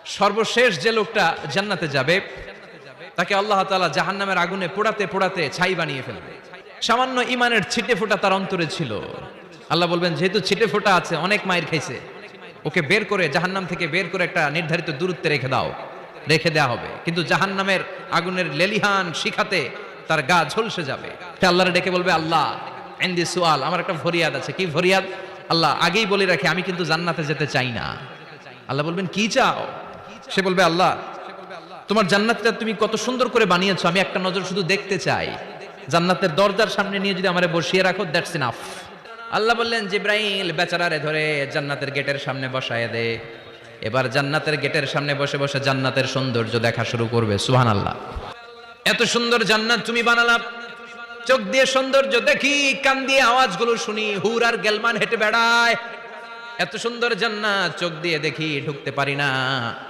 সর্বশেষ যে লোকটা জান্নাতে যাবে তাকে আল্লাহ তাআলা জাহান্নামের আগুনে পোড়াতে পোড়াতে ছাই বানিয়ে ফেলবে। সামান্য ঈমানের ছিটে ফোঁটা তার অন্তরে ছিল। আল্লাহ বলবেন, যেহেতু ছিটে ফোঁটা আছে, অনেক মাইর খাইছে, ওকে বের করে জাহান্নাম থেকে বের করে একটা নির্ধারিত দূরত্বে রেখে দাও, রেখে দেওয়া হবে। কিন্তু জাহান্নামের আগুনের লেলিহান শিখাতে তার গা ঝলসে যাবে। সে আল্লাহরে ডেকে বলবে, আল্লাহ ইনদি সুআল, আমার একটা ফরিয়াদ আছে। কি ফরিয়াদ? আল্লাহ আগেই বলে রাখে, আমি কিন্তু জান্নাতে যেতে চাই না। আল্লাহ বলবেন, কি চাও? সে বলবে, আল্লাহ তোমার জান্নাতটা তুমি কত সুন্দর করে বানিয়েছো, আমি একটা নজর শুধু দেখতে চাই। জান্নাতের দরজার সামনে নিয়ে যদি আমারে বসিয়ে রাখো, দ্যাটস ইনাফ। আল্লাহ বললেন, জিব্রাইল বেচারারে ধরে জান্নাতের গেটের সামনে বসায় দে। এবার জান্নাতের গেটের সামনে বসে বসে জান্নাতের সৌন্দর্য দেখা শুরু করবে। সুবহানাল্লাহ। এত সুন্দর জান্নাত তুমি বানালাম, চোখ দিয়ে সৌন্দর্য দেখি, কান দিয়ে আওয়াজগুলো শুনি, হুর আর গেলমান হেঁটে বেড়ায়। এত সুন্দর জান্নাত চোখ দিয়ে দেখি, ঢুকতে পারি না।